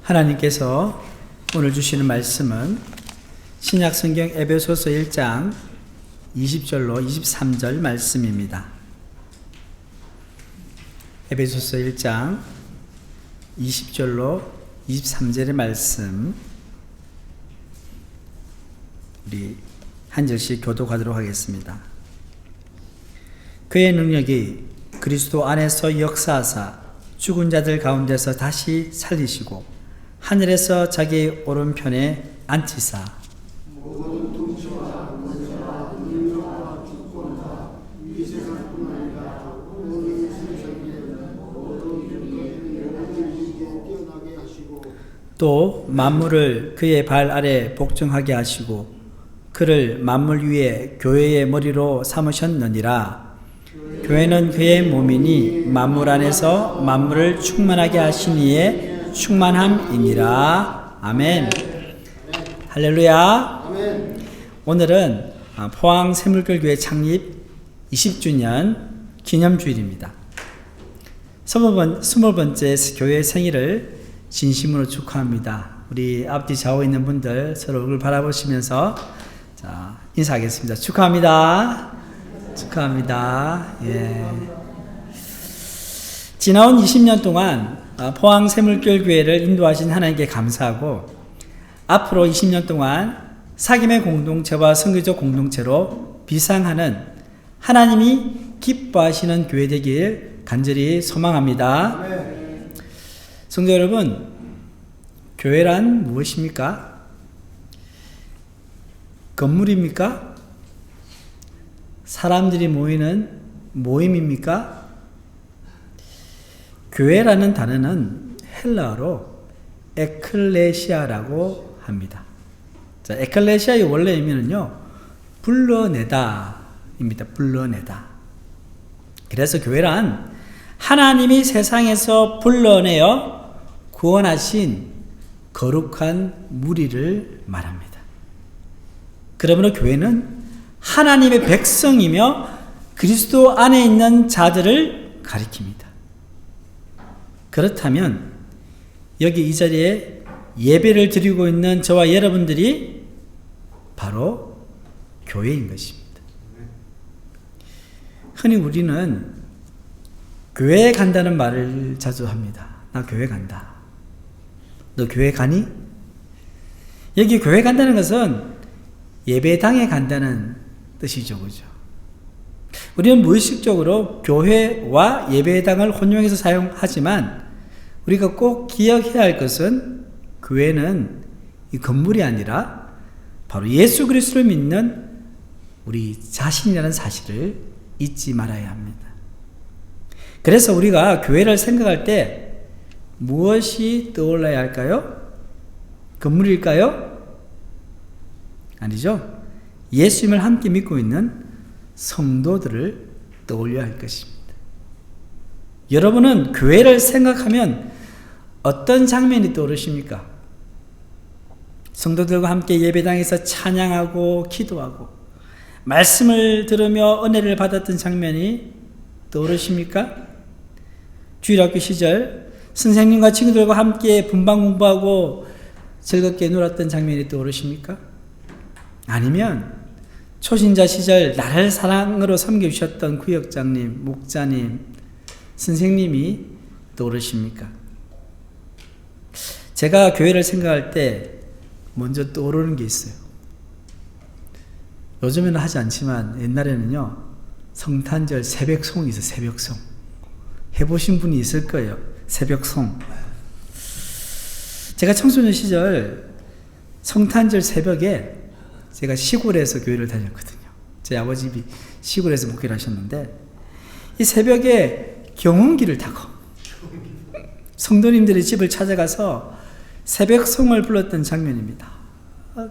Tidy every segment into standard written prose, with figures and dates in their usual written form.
하나님께서 오늘 주시는 말씀은 신약성경 에베소서 1장 20절로 23절 말씀입니다. 에베소서 1장 20절로 23절의 말씀 우리 한 절씩 교독하도록 하겠습니다. 그의 능력이 그리스도 안에서 역사하사 죽은 자들 가운데서 다시 살리시고 하늘에서 자기 오른편에 앉히사 모든 통치와 권세와 능력과 주권과 이 세상뿐 아니라 모든 세상에 모든 영광을 뛰어나게 하시고 또 만물을 그의 발 아래 복종하게 하시고 그를 만물 위에 교회의 머리로 삼으셨느니라. 교회는 그의 몸이니 만물 안에서 만물을 충만하게 하신 이의 충만함이니라. 아멘. 할렐루야. 오늘은 포항 새물결교회 창립 20주년 기념주일입니다. 20번째 교회 생일을 진심으로 축하합니다. 우리 앞뒤 좌우에 있는 분들 서로 얼굴 바라보시면서 자, 인사하겠습니다. 축하합니다. 축하합니다. 예. 지나온 20년 동안 포항 새물결교회를 인도하신 하나님께 감사하고 앞으로 20년 동안 사귐의 공동체와 선교적 공동체로 비상하는 하나님이 기뻐하시는 교회 되길 간절히 소망합니다. 성도 여러분, 교회란 무엇입니까? 건물입니까? 사람들이 모이는 모임입니까? 교회라는 단어는 헬라어로 에클레시아라고 합니다. 자, 에클레시아의 원래 의미는요, 불러내다입니다. 불러내다. 그래서 교회란 하나님이 세상에서 불러내어 구원하신 거룩한 무리를 말합니다. 그러므로 교회는 하나님의 백성이며 그리스도 안에 있는 자들을 가리킵니다. 그렇다면 여기 이 자리에 예배를 드리고 있는 저와 여러분들이 바로 교회인 것입니다. 흔히 우리는 교회에 간다는 말을 자주 합니다. 나 교회 간다. 너 교회 가니? 여기 교회 간다는 것은 예배당에 간다는 뜻이죠. 그죠? 우리는 무의식적으로 교회와 예배당을 혼용해서 사용하지만 우리가 꼭 기억해야 할 것은 교회는 이 건물이 아니라 바로 예수 그리스도를 믿는 우리 자신이라는 사실을 잊지 말아야 합니다. 그래서 우리가 교회를 생각할 때 무엇이 떠올라야 할까요? 건물일까요? 아니죠. 예수님을 함께 믿고 있는 성도들을 떠올려야 할 것입니다. 여러분은 교회를 생각하면 어떤 장면이 떠오르십니까? 성도들과 함께 예배당에서 찬양하고 기도하고 말씀을 들으며 은혜를 받았던 장면이 떠오르십니까? 주일학교 시절 선생님과 친구들과 함께 분방 공부하고 즐겁게 놀았던 장면이 떠오르십니까? 아니면 초신자 시절 나를 사랑으로 섬겨주셨던 구역장님, 목자님, 선생님이 떠오르십니까? 제가 교회를 생각할 때 먼저 떠오르는 게 있어요. 요즘에는 하지 않지만 옛날에는요, 성탄절 새벽송이 있어요. 새벽송. 해보신 분이 있을 거예요. 새벽송. 제가 청소년 시절 성탄절 새벽에 제가 시골에서 교회를 다녔거든요. 제 아버님이 시골에서 목회를 하셨는데 이 새벽에 경운기를 타고 성도님들의 집을 찾아가서 새벽송을 불렀던 장면입니다.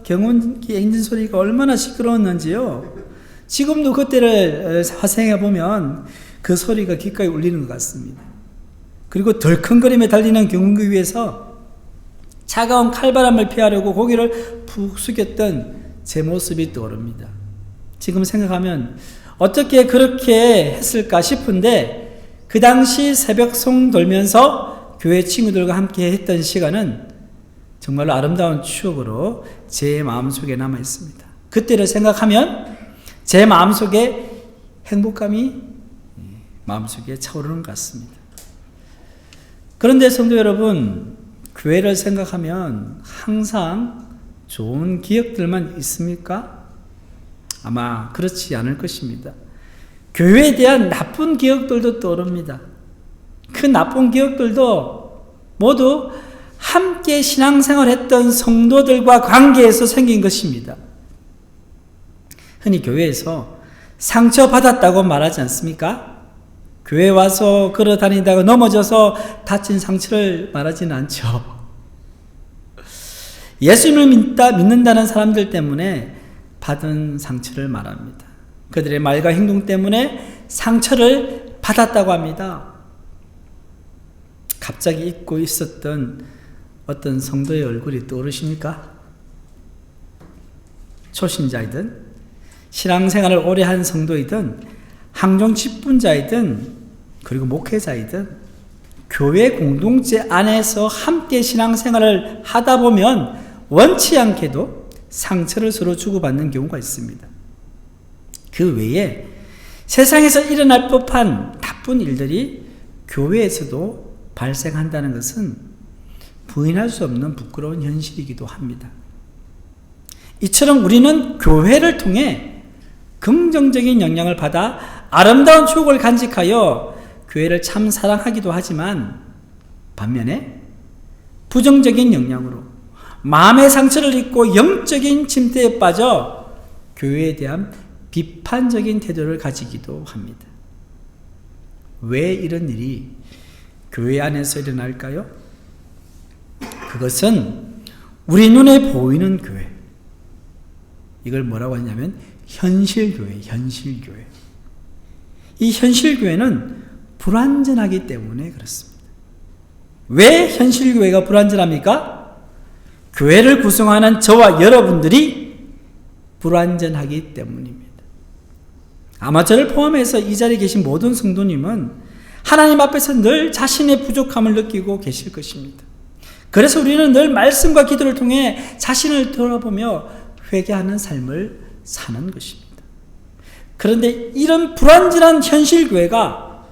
경운기 엔진 소리가 얼마나 시끄러웠는지요. 지금도 그때를 화생해 보면 그 소리가 귓가에 울리는 것 같습니다. 그리고 덜컹거리며 달리는 경운기 위에서 차가운 칼바람을 피하려고 고개를 푹 숙였던 제 모습이 떠오릅니다. 지금 생각하면 어떻게 그렇게 했을까 싶은데 그 당시 새벽송 돌면서 교회 친구들과 함께 했던 시간은 정말로 아름다운 추억으로 제 마음속에 남아 있습니다. 그때를 생각하면 제 마음속에 행복감이 마음속에 차오르는 것 같습니다. 그런데 성도 여러분, 교회를 생각하면 항상 좋은 기억들만 있습니까? 아마 그렇지 않을 것입니다. 교회에 대한 나쁜 기억들도 떠오릅니다. 그 나쁜 기억들도 모두 함께 신앙생활했던 성도들과 관계에서 생긴 것입니다. 흔히 교회에서 상처받았다고 말하지 않습니까? 교회 와서 걸어 다니다가 넘어져서 다친 상처를 말하지는 않죠. 예수님을 믿는다는 사람들 때문에 받은 상처를 말합니다. 그들의 말과 행동 때문에 상처를 받았다고 합니다. 갑자기 잊고 있었던 어떤 성도의 얼굴이 떠오르십니까? 초신자이든 신앙생활을 오래 한 성도이든 항종 직분자이든 그리고 목회자이든 교회 공동체 안에서 함께 신앙생활을 하다 보면 원치 않게도 상처를 서로 주고받는 경우가 있습니다. 그 외에 세상에서 일어날 법한 나쁜 일들이 교회에서도 발생한다는 것은 부인할 수 없는 부끄러운 현실이기도 합니다. 이처럼 우리는 교회를 통해 긍정적인 영향을 받아 아름다운 추억을 간직하여 교회를 참 사랑하기도 하지만 반면에 부정적인 영향으로 마음의 상처를 입고 영적인 침대에 빠져 교회에 대한 비판적인 태도를 가지기도 합니다. 왜 이런 일이 교회 안에서 일어날까요? 그것은 우리 눈에 보이는 교회, 이걸 뭐라고 하냐면 현실교회, 현실교회. 이 현실교회는 불완전하기 때문에 그렇습니다. 왜 현실교회가 불완전합니까? 교회를 구성하는 저와 여러분들이 불완전하기 때문입니다. 아마 저를 포함해서 이 자리에 계신 모든 성도님은 하나님 앞에서 늘 자신의 부족함을 느끼고 계실 것입니다. 그래서 우리는 늘 말씀과 기도를 통해 자신을 돌아보며 회개하는 삶을 사는 것입니다. 그런데 이런 불완전한 현실교회가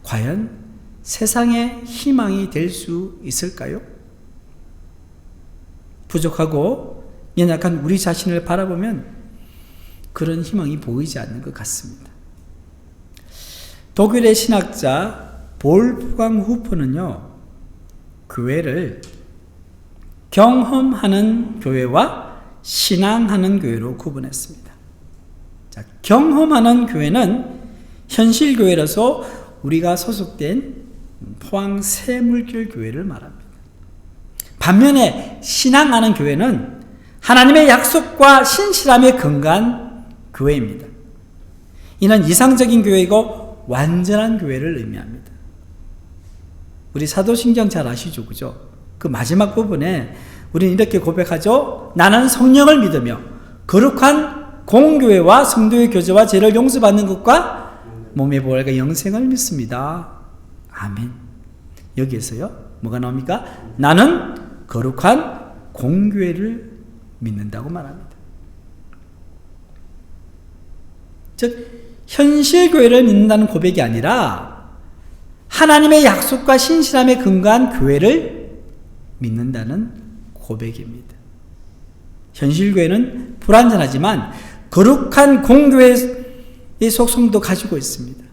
과연 세상의 희망이 될 수 있을까요? 부족하고 연약한 우리 자신을 바라보면 그런 희망이 보이지 않는 것 같습니다. 독일의 신학자 볼프강 후프는요, 교회를 경험하는 교회와 신앙하는 교회로 구분했습니다. 자, 경험하는 교회는 현실교회라서 우리가 소속된 포항 새물길 교회를 말합니다. 반면에 신앙하는 교회는 하나님의 약속과 신실함에 근거한 교회입니다. 이는 이상적인 교회이고 완전한 교회를 의미합니다. 우리 사도신경 잘 아시죠? 그죠? 그 마지막 부분에 우리는 이렇게 고백하죠. 나는 성령을 믿으며 거룩한 공교회와 성도의 교제와 죄를 용서받는 것과 몸의 부활과 영생을 믿습니다. 아멘. 여기에서요, 뭐가 나옵니까? 나는 거룩한 공교회를 믿는다고 말합니다. 즉 현실교회를 믿는다는 고백이 아니라 하나님의 약속과 신실함에 근거한 교회를 믿는다는 고백입니다. 현실교회는 불완전하지만 거룩한 공교회의 속성도 가지고 있습니다.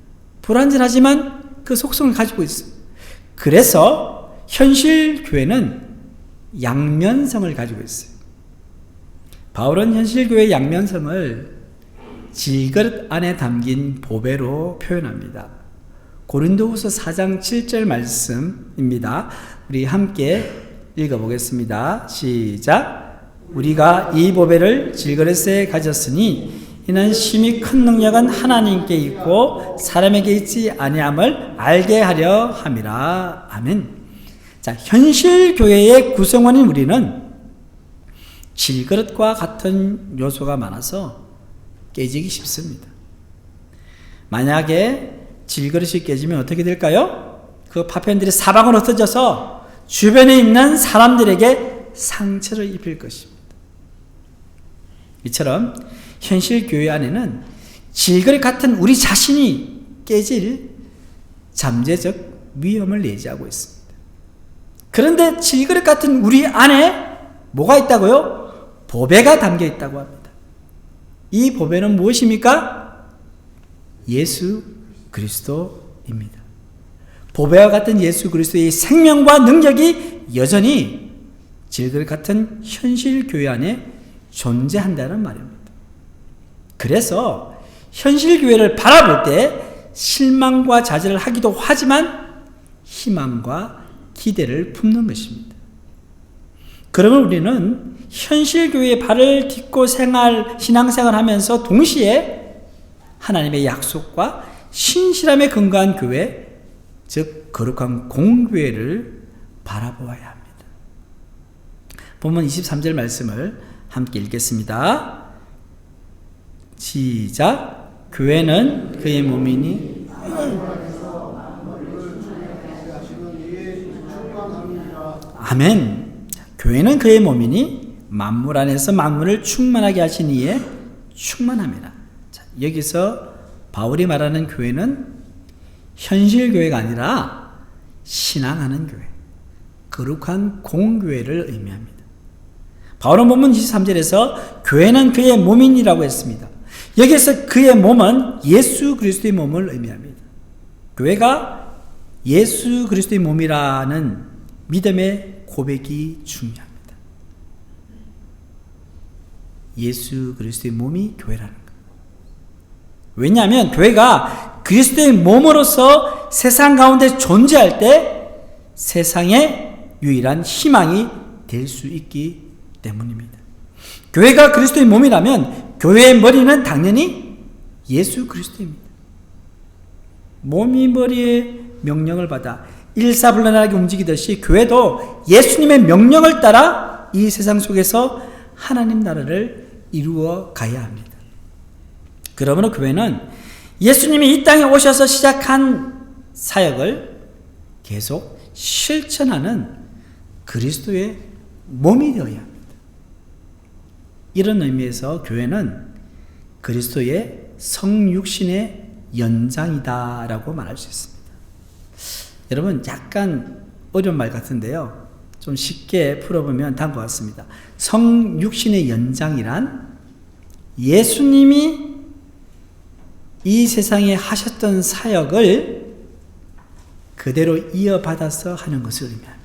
불완전하지만 그 속성을 가지고 있습니다. 그래서 현실교회는 양면성을 가지고 있어요. 바울은 현실교회의 양면성을 질그릇 안에 담긴 보배로 표현합니다. 고린도후서 4장 7절 말씀입니다. 우리 함께 읽어보겠습니다. 시작. 우리가 이 보배를 질그릇에 가졌으니 이는 심히 큰 능력은 하나님께 있고 사람에게 있지 아니함을 알게 하려 함이라. 아멘. 자, 현실 교회의 구성원인 우리는 질그릇과 같은 요소가 많아서 깨지기 쉽습니다. 만약에 질그릇이 깨지면 어떻게 될까요? 그 파편들이 사방으로 흩어져서 주변에 있는 사람들에게 상처를 입힐 것입니다. 이처럼 현실 교회 안에는 질그릇 같은 우리 자신이 깨질 잠재적 위험을 내재하고 있습니다. 그런데 질그릇 같은 우리 안에 뭐가 있다고요? 보배가 담겨 있다고 합니다. 이 보배는 무엇입니까? 예수 그리스도입니다. 보배와 같은 예수 그리스도의 생명과 능력이 여전히 질그릇 같은 현실 교회 안에 존재한다는 말입니다. 그래서 현실 교회를 바라볼 때 실망과 좌절을 하기도 하지만 희망과 기대를 품는 것입니다. 그러면 우리는 현실 교회의 발을 딛고 신앙생활 하면서 동시에 하나님의 약속과 신실함에 근거한 교회, 즉 거룩한 공교회를 바라보아야 합니다. 본문 23절 말씀을 함께 읽겠습니다. 시작. 교회는 그의 몸이니 아멘. 교회는 그의 몸이니 만물 안에서 만물을 충만하게 하신 이에 충만합니다. 자, 여기서 바울이 말하는 교회는 현실 교회가 아니라 신앙하는 교회, 거룩한 공교회를 의미합니다. 바울은 본문 23절에서 교회는 그의 몸이니라고 했습니다. 여기서 그의 몸은 예수 그리스도의 몸을 의미합니다. 교회가 예수 그리스도의 몸이라는 믿음의 고백이 중요합니다. 예수 그리스도의 몸이 교회라는 것. 왜냐하면 교회가 그리스도의 몸으로서 세상 가운데 존재할 때 세상의 유일한 희망이 될 수 있기 때문입니다. 교회가 그리스도의 몸이라면 교회의 머리는 당연히 예수 그리스도입니다. 몸이 머리의 명령을 받아 일사불란하게 움직이듯이 교회도 예수님의 명령을 따라 이 세상 속에서 하나님 나라를 이루어 가야 합니다. 그러므로 교회는 예수님이 이 땅에 오셔서 시작한 사역을 계속 실천하는 그리스도의 몸이 되어야 합니다. 이런 의미에서 교회는 그리스도의 성육신의 연장이다라고 말할 수 있습니다. 여러분 약간 어려운 말 같은데요. 좀 쉽게 풀어보면 다음과 같습니다. 성육신의 연장이란 예수님이 이 세상에 하셨던 사역을 그대로 이어받아서 하는 것을 의미합니다.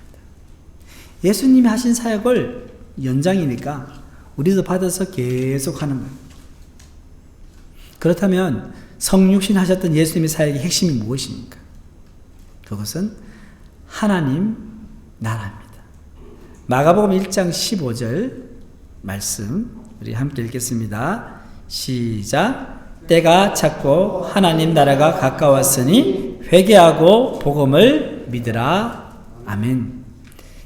예수님이 하신 사역을 연장이니까 우리도 받아서 계속 하는 거예요. 그렇다면 성육신 하셨던 예수님의 사역의 핵심이 무엇입니까? 그것은 하나님 나라입니다. 마가복음 1장 15절 말씀 우리 함께 읽겠습니다. 시작. 때가 찼고 하나님 나라가 가까웠으니 회개하고 복음을 믿으라. 아멘.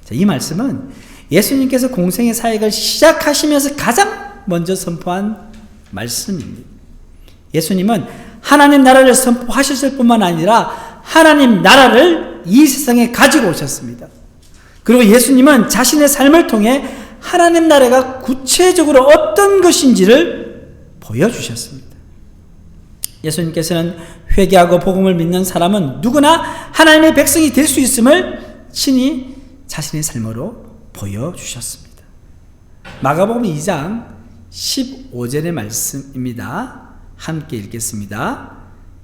자, 이 말씀은 예수님께서 공생의 사역을 시작하시면서 가장 먼저 선포한 말씀입니다. 예수님은 하나님 나라를 선포하셨을 뿐만 아니라 하나님 나라를 이 세상에 가지고 오셨습니다. 그리고 예수님은 자신의 삶을 통해 하나님 나라가 구체적으로 어떤 것인지를 보여주셨습니다. 예수님께서는 회개하고 복음을 믿는 사람은 누구나 하나님의 백성이 될 수 있음을 친히 자신의 삶으로 보여주셨습니다. 마가복음 2장 15절의 말씀입니다. 함께 읽겠습니다.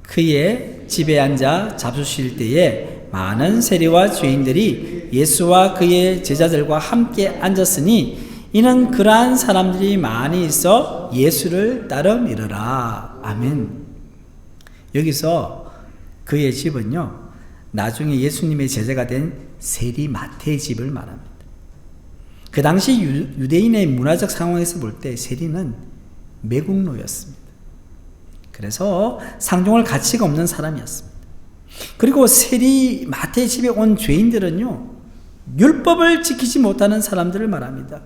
그의 집에 앉아 잡수실 때에 많은 세리와 죄인들이 예수와 그의 제자들과 함께 앉았으니 이는 그러한 사람들이 많이 있어 예수를 따라 밀으라. 아멘. 여기서 그의 집은요, 나중에 예수님의 제자가 된 세리 마태의 집을 말합니다. 그 당시 유대인의 문화적 상황에서 볼 때 세리는 매국노였습니다. 그래서 상종할 가치가 없는 사람이었습니다. 그리고 세리 마태의 집에 온 죄인들은요, 율법을 지키지 못하는 사람들을 말합니다.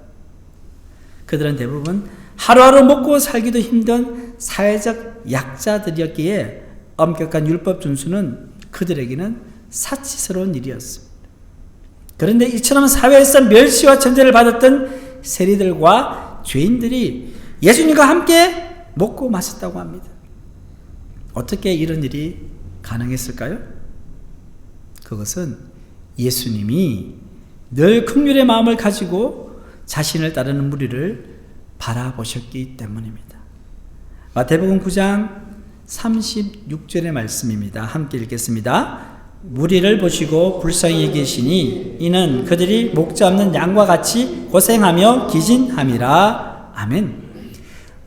그들은 대부분 하루하루 먹고 살기도 힘든 사회적 약자들이었기에 엄격한 율법 준수는 그들에게는 사치스러운 일이었습니다. 그런데 이처럼 사회에서 멸시와 천대를 받았던 세리들과 죄인들이 예수님과 함께 먹고 마셨다고 합니다. 어떻게 이런 일이 가능했을까요? 그것은 예수님이 늘 긍휼의 마음을 가지고 자신을 따르는 무리를 바라보셨기 때문입니다. 마태복음 9장 36절의 말씀입니다. 함께 읽겠습니다. 무리를 보시고 불쌍히 여기시니 이는 그들이 목자 없는 양과 같이 고생하며 기진함이라. 아멘.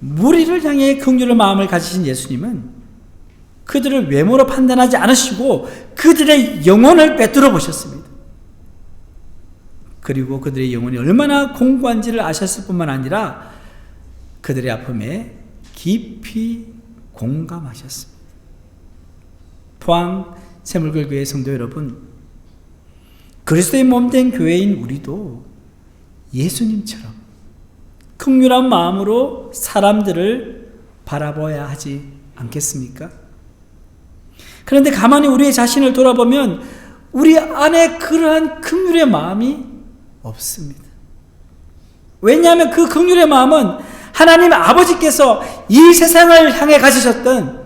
무리를 향해 긍휼의 마음을 가지신 예수님은 그들을 외모로 판단하지 않으시고 그들의 영혼을 꿰뚫어 보셨습니다. 그리고 그들의 영혼이 얼마나 공고한지를 아셨을 뿐만 아니라 그들의 아픔에 깊이 공감하셨습니다. 포항 새물글교회 성도 여러분, 그리스도의 몸된 교회인 우리도 예수님처럼 긍휼한 마음으로 사람들을 바라봐야 하지 않겠습니까? 그런데 가만히 우리의 자신을 돌아보면 우리 안에 그러한 긍휼의 마음이 없습니다. 왜냐하면 그 긍휼의 마음은 하나님 아버지께서 이 세상을 향해 가지셨던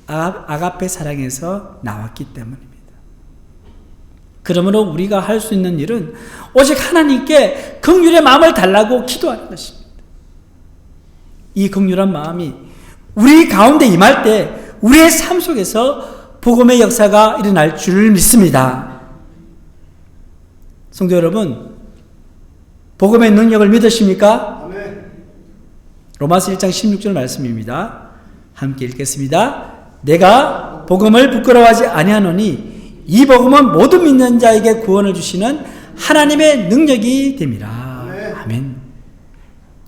아가페 사랑에서 나왔기 때문입니다. 그러므로 우리가 할 수 있는 일은 오직 하나님께 긍휼의 마음을 달라고 기도하는 것입니다. 이 긍휼한 마음이 우리 가운데 임할 때 우리의 삶 속에서 복음의 역사가 일어날 줄 믿습니다. 성도 여러분, 복음의 능력을 믿으십니까? 아멘. 로마서 1장 16절 말씀입니다. 함께 읽겠습니다. 내가 복음을 부끄러워하지 아니하노니 이 복음은 모든 믿는 자에게 구원을 주시는 하나님의 능력이 됨이라. 아멘.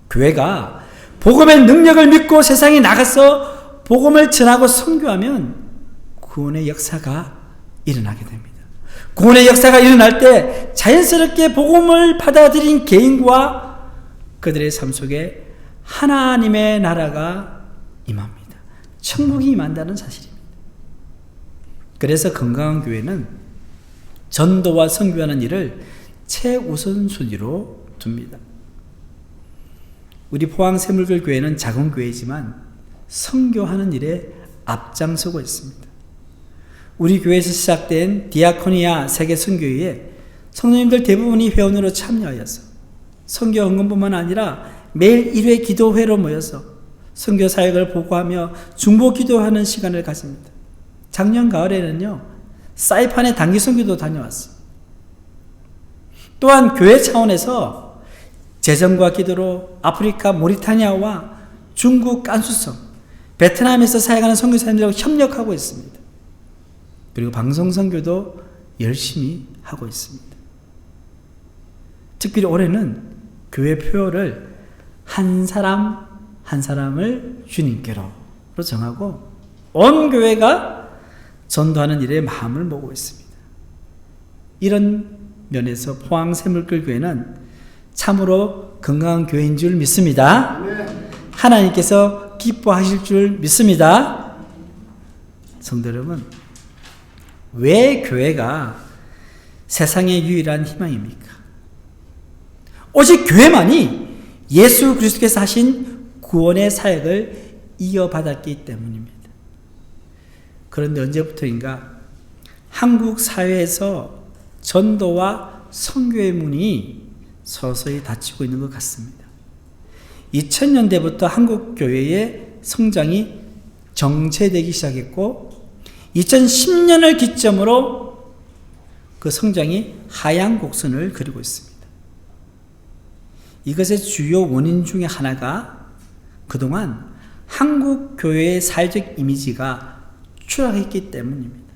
교회가 복음의 능력을 믿고 세상에 나가서 복음을 전하고 선교하면 구원의 역사가 일어나게 됩니다. 구원의 역사가 일어날 때 자연스럽게 복음을 받아들인 개인과 그들의 삶 속에 하나님의 나라가 임합니다. 천국이 임한다는 사실입니다. 그래서 건강한 교회는 전도와 선교하는 일을 최우선순위로 둡니다. 우리 포항 새물글 교회는 작은 교회지만 선교하는 일에 앞장서고 있습니다. 우리 교회에서 시작된 디아코니아 세계 선교회에 성도님들 대부분이 회원으로 참여하여서 선교 헌금뿐만 아니라 매일 1회 기도회로 모여서 선교 사역을 보고하며 중보 기도하는 시간을 가집니다. 작년 가을에는요, 사이판에 단기 선교도 다녀왔어요. 또한 교회 차원에서 재정과 기도로 아프리카 모리타니아와 중국 깐수성, 베트남에서 사역하는 선교사님들하고 협력하고 있습니다. 그리고 방송 선교도 열심히 하고 있습니다. 특별히 올해는 교회 표어를 한 사람 한 사람을 주님께로 정하고 온 교회가 전도하는 일에 마음을 모으고 있습니다. 이런 면에서 포항 새물글 교회는 참으로 건강한 교회인 줄 믿습니다. 하나님께서 기뻐하실 줄 믿습니다. 성도 여러분, 왜 교회가 세상의 유일한 희망입니까? 오직 교회만이 예수 그리스도께서 하신 구원의 사역을 이어받았기 때문입니다. 그런데 언제부터인가 한국 사회에서 전도와 선교의 문이 서서히 닫히고 있는 것 같습니다. 2000년대부터 한국 교회의 성장이 정체되기 시작했고 2010년을 기점으로 그 성장이 하향 곡선을 그리고 있습니다. 이것의 주요 원인 중에 하나가 그동안 한국 교회의 사회적 이미지가 추락했기 때문입니다.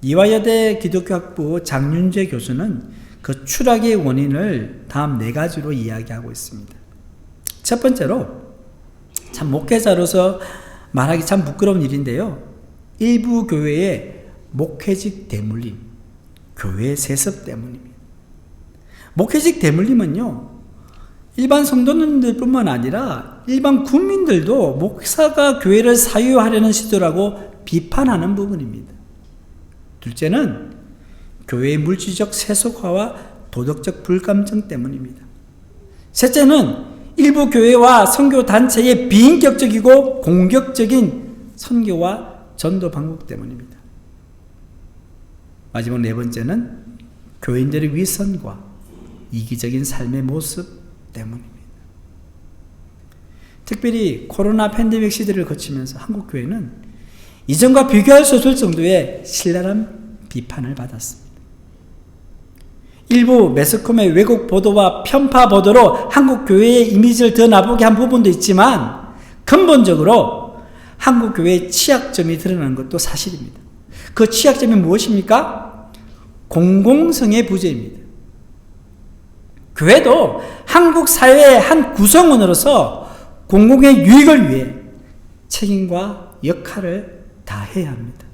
이화여대 기독교학부 장윤재 교수는 그 추락의 원인을 다음 4가지로 이야기하고 있습니다. 첫 번째로, 참 목회자로서 말하기 참 부끄러운 일인데요. 일부 교회의 목회직 대물림, 교회 세습 때문입니다. 목회직 대물림은요, 일반 성도님들뿐만 아니라 일반 국민들도 목사가 교회를 사유하려는 시도라고 비판하는 부분입니다. 둘째는 교회의 물질적 세속화와 도덕적 불감증 때문입니다. 셋째는 일부 교회와 선교 단체의 비인격적이고 공격적인 선교와 전도 방법 때문입니다. 마지막 네 번째는 교인들의 위선과 이기적인 삶의 모습 때문입니다. 특별히 코로나 팬데믹 시대를 거치면서 한국 교회는 이전과 비교할 수 없을 정도의 신랄한 비판을 받았습니다. 일부 매스컴의 왜곡 보도와 편파 보도로 한국 교회의 이미지를 더 나쁘게 한 부분도 있지만 근본적으로 한국 교회의 취약점이 드러나는 것도 사실입니다. 그 취약점이 무엇입니까? 공공성의 부재입니다. 교회도 한국 사회의 한 구성원으로서 공공의 유익을 위해 책임과 역할을 다해야 합니다.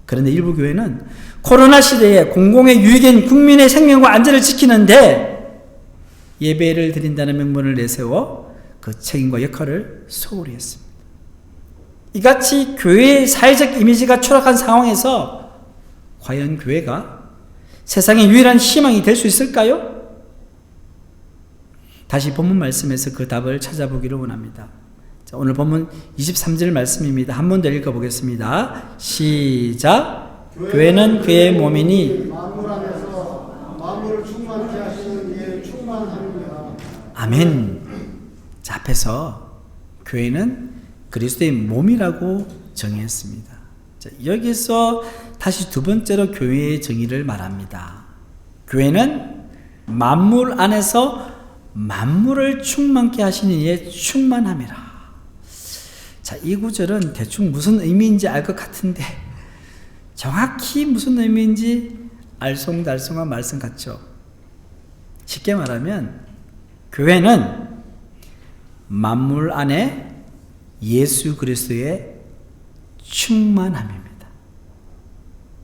그런데 일부 교회는 코로나 시대에 공공의 유익인 국민의 생명과 안전을 지키는데 예배를 드린다는 명분을 내세워 그 책임과 역할을 소홀히 했습니다. 이같이 교회의 사회적 이미지가 추락한 상황에서 과연 교회가 세상의 유일한 희망이 될 수 있을까요? 다시 본문 말씀에서 그 답을 찾아보기를 원합니다. 자, 오늘 본문 23절 말씀입니다. 한 번 더 읽어보겠습니다. 시작. 교회는 그의 몸이니 만물 안에서 만물을 충만케 하시는 이의 충만함이라. 아멘. 자, 앞에서 교회는 그리스도의 몸이라고 정의했습니다. 자, 여기서 다시 두 번째로 교회의 정의를 말합니다. 교회는 만물 안에서 만물을 충만케 하시는 이의 충만함이라. 자, 이 구절은 대충 무슨 의미인지 알 것 같은데 정확히 무슨 의미인지 알쏭달쏭한 말씀 같죠. 쉽게 말하면 교회는 만물 안에 예수 그리스도의 충만함입니다.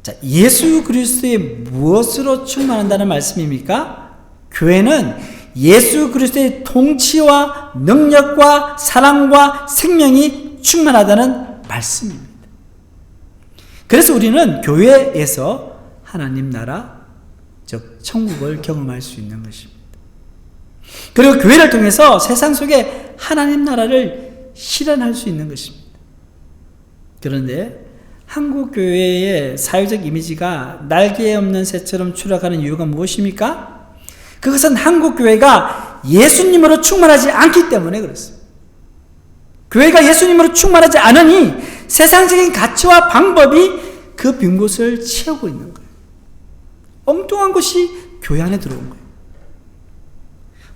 자, 예수 그리스도의 무엇으로 충만한다는 말씀입니까? 교회는 예수 그리스도의 통치와 능력과 사랑과 생명이 충만하다는 말씀입니다. 그래서 우리는 교회에서 하나님 나라, 즉 천국을 경험할 수 있는 것입니다. 그리고 교회를 통해서 세상 속에 하나님 나라를 실현할 수 있는 것입니다. 그런데 한국 교회의 사회적 이미지가 날개 없는 새처럼 추락하는 이유가 무엇입니까? 그것은 한국 교회가 예수님으로 충만하지 않기 때문에 그렇습니다. 교회가 예수님으로 충만하지 않으니 세상적인 가치와 방법이 그 빈 곳을 채우고 있는 거예요. 엉뚱한 것이 교회 안에 들어온 거예요.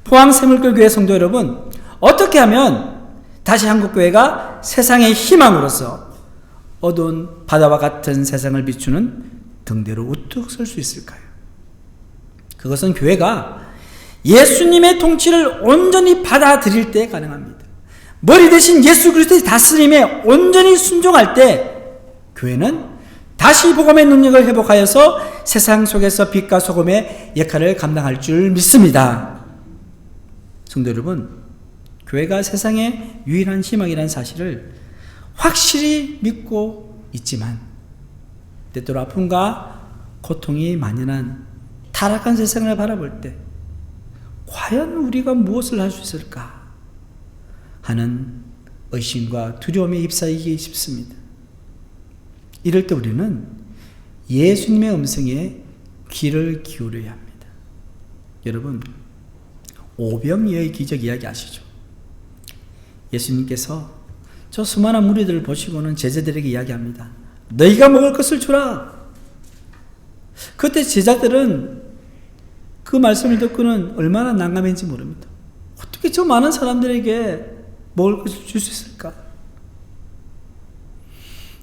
포항 새물골교회 성도 여러분, 어떻게 하면 다시 한국 교회가 세상의 희망으로서 어두운 바다와 같은 세상을 비추는 등대로 우뚝 설 수 있을까요? 그것은 교회가 예수님의 통치를 온전히 받아들일 때 가능합니다. 머리 대신 예수 그리스도의 다스림에 온전히 순종할 때 교회는 다시 복음의 능력을 회복하여서 세상 속에서 빛과 소금의 역할을 감당할 줄 믿습니다. 성도 여러분, 교회가 세상의 유일한 희망이라는 사실을 확실히 믿고 있지만 때때로 아픔과 고통이 만연한 타락한 세상을 바라볼 때 과연 우리가 무엇을 할 수 있을까 하는 의심과 두려움에 휩싸이기 쉽습니다. 이럴 때 우리는 예수님의 음성에 귀를 기울여야 합니다. 여러분, 오병이어의 기적 이야기 아시죠? 예수님께서 저 수많은 무리들을 보시고는 제자들에게 이야기합니다. 너희가 먹을 것을 주라. 그때 제자들은 그 말씀을 듣고는 얼마나 난감했는지 모릅니다. 어떻게 저 많은 사람들에게 먹을 것을 줄 수 있을까?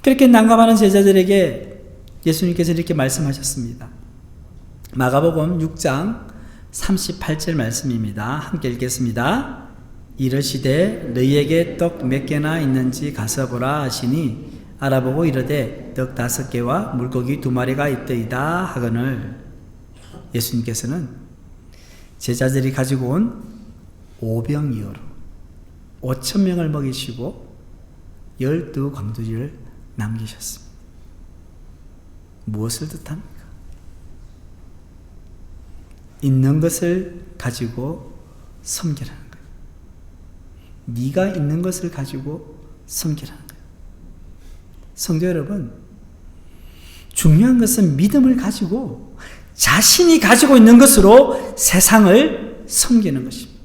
그렇게 난감하는 제자들에게 예수님께서 이렇게 말씀하셨습니다. 마가복음 6장 38절 말씀입니다. 함께 읽겠습니다. 이르시되 너희에게 떡 몇 개나 있는지 가서 보라 하시니 알아보고 이르되 떡 5개와 물고기 2마리가 있더이다 하거늘. 예수님께서는 제자들이 가지고 온 오병이어로 5,000명을 먹이시고 12 광주리를 남기셨습니다. 무엇을 뜻합니까? 있는 것을 가지고 섬기라는 거예요. 네가 있는 것을 가지고 섬기라는 거예요. 성도 여러분, 중요한 것은 믿음을 가지고 자신이 가지고 있는 것으로 세상을 섬기는 것입니다.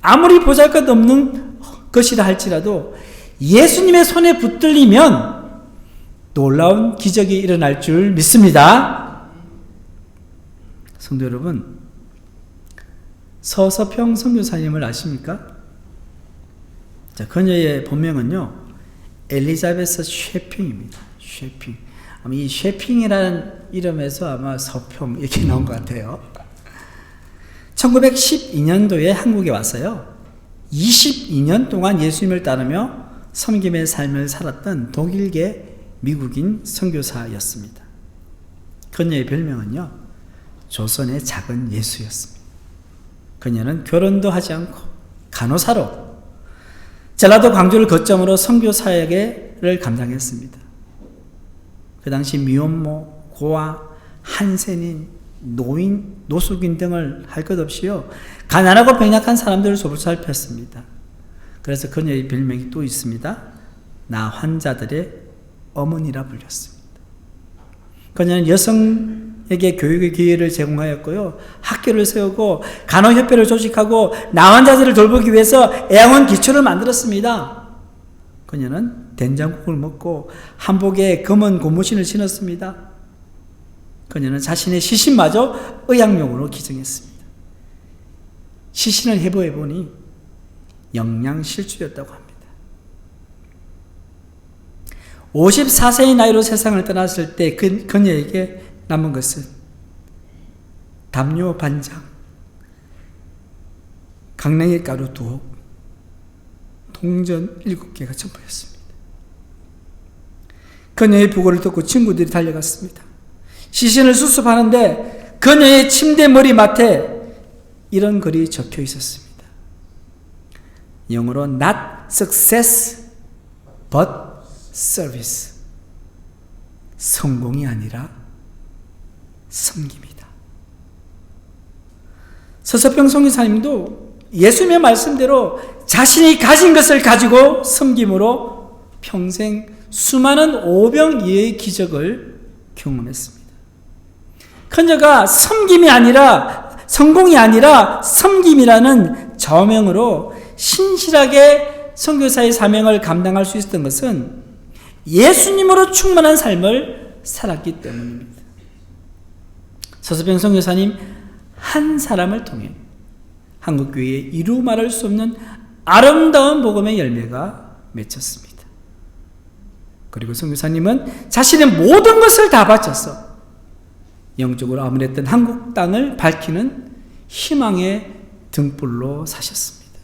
아무리 보잘것없는 것이라 할지라도 예수님의 손에 붙들리면 놀라운 기적이 일어날 줄 믿습니다. 성도 여러분, 서서평 선교사님을 아십니까? 자, 그녀의 본명은요, 엘리자베스 쉐핑입니다. 쉐핑. 아마 이 쉐핑이라는 이름에서 아마 서평 이렇게 나온 것 같아요. 1912년도에 한국에 왔어요. 22년 동안 예수님을 따르며 섬김의 삶을 살았던 독일계 미국인 선교사였습니다. 그녀의 별명은요, 조선의 작은 예수였습니다. 그녀는 결혼도 하지 않고 간호사로 전라도 광주를 거점으로 선교 사역을 감당했습니다. 그 당시 미혼모, 고아, 한센인, 노인, 노숙인 등을 할 것 없이요, 가난하고 병약한 사람들을 소부살폈습니다. 그래서 그녀의 별명이 또 있습니다. 나 환자들의 어머니라 불렸습니다. 그녀는 여성에게 교육의 기회를 제공하였고요, 학교를 세우고 간호협회를 조직하고 나 환자들을 돌보기 위해서 애양원 기초를 만들었습니다. 그녀는 된장국을 먹고 한복에 검은 고무신을 신었습니다. 그녀는 자신의 시신마저 의학용으로 기증했습니다. 시신을 해부해보니 영양실조였다고 합니다. 54세의 나이로 세상을 떠났을 때 그녀에게 남은 것은 담요 반장, 강냉이 가루 2옥, 동전 7개가 전부였습니다. 그녀의 부고를 듣고 친구들이 달려갔습니다. 시신을 수습하는데 그녀의 침대 머리맡에 이런 글이 적혀 있었습니다. 영어로 not success but service. 성공이 아니라 섬김이다. 서서평 선교사님도 예수님의 말씀대로 자신이 가진 것을 가지고 섬김으로 평생 수많은 오병이어의 기적을 경험했습니다. 그녀가 섬김이 아니라, 성공이 아니라 섬김이라는 저명으로 신실하게 선교사의 사명을 감당할 수 있었던 것은 예수님으로 충만한 삶을 살았기 때문입니다. 서서평 선교사님 한 사람을 통해 한국교회에 이루 말할 수 없는 아름다운 복음의 열매가 맺혔습니다. 그리고 선교사님은 자신의 모든 것을 다 바쳐서 영적으로 암울했던 한국 땅을 밝히는 희망의 등불로 사셨습니다.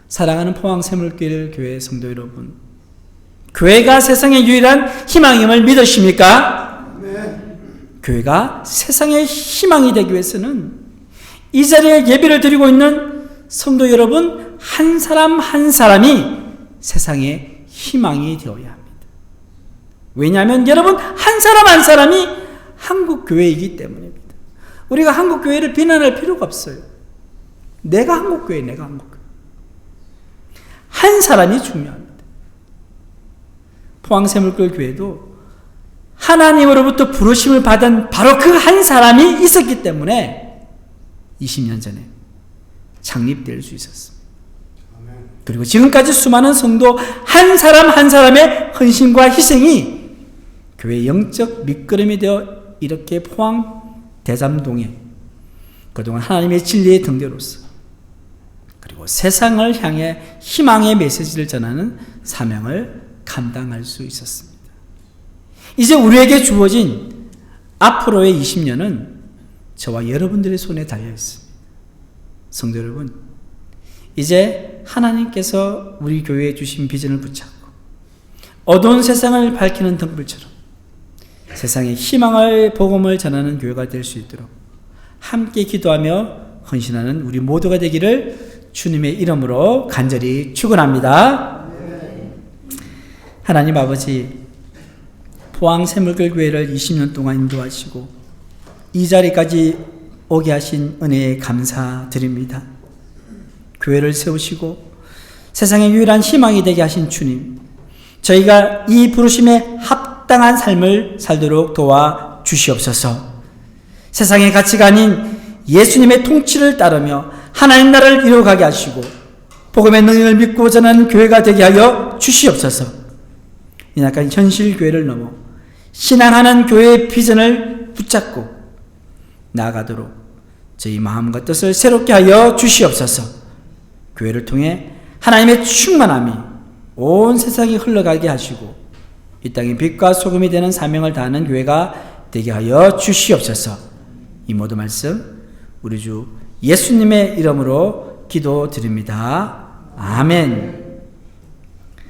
사랑하는 포항샘물길 교회 성도 여러분, 교회가 세상의 유일한 희망임을 믿으십니까? 네. 교회가 세상의 희망이 되기 위해서는 이 자리에 예배를 드리고 있는 성도 여러분 한 사람 한 사람이 세상의 희망이 되어야 합니다. 왜냐하면 여러분 한 사람 한 사람이 한국교회이기 때문입니다. 우리가 한국교회를 비난할 필요가 없어요. 내가 한국교회, 내가 한국교회. 한 사람이 중요합니다. 포항샘물길 교회도 하나님으로부터 부르심을 받은 바로 그 한 사람이 있었기 때문에 20년 전에 창립될 수 있었습니다. 그리고 지금까지 수많은 성도 한 사람 한 사람의 헌신과 희생이 교회의 영적 밑거름이 되어 이렇게 포항 대잠동에 그동안 하나님의 진리의 등대로서 그리고 세상을 향해 희망의 메시지를 전하는 사명을 감당할 수 있었습니다. 이제 우리에게 주어진 앞으로의 20년은 저와 여러분들의 손에 달려 있습니다. 성도 여러분, 이제 하나님께서 우리 교회에 주신 비전을 붙잡고 어두운 세상을 밝히는 등불처럼 세상에 희망의 복음을 전하는 교회가 될 수 있도록 함께 기도하며 헌신하는 우리 모두가 되기를 주님의 이름으로 간절히 축원합니다. 하나님 아버지, 포항샘물길 교회를 20년 동안 인도하시고 이 자리까지 오게 하신 은혜에 감사드립니다. 교회를 세우시고 세상의 유일한 희망이 되게 하신 주님, 저희가 이 부르심에 합당한 삶을 살도록 도와주시옵소서. 세상의 가치가 아닌 예수님의 통치를 따르며 하나님 나라를 이루어가게 하시고 복음의 능력을 믿고 전하는 교회가 되게 하여 주시옵소서. 이날까지 현실 교회를 넘어 신앙하는 교회의 비전을 붙잡고 나아가도록 저희 마음과 뜻을 새롭게 하여 주시옵소서. 교회를 통해 하나님의 충만함이 온 세상에 흘러가게 하시고 이 땅의 빛과 소금이 되는 사명을 다하는 교회가 되게 하여 주시옵소서. 이 모든 말씀 우리 주 예수님의 이름으로 기도드립니다. 아멘.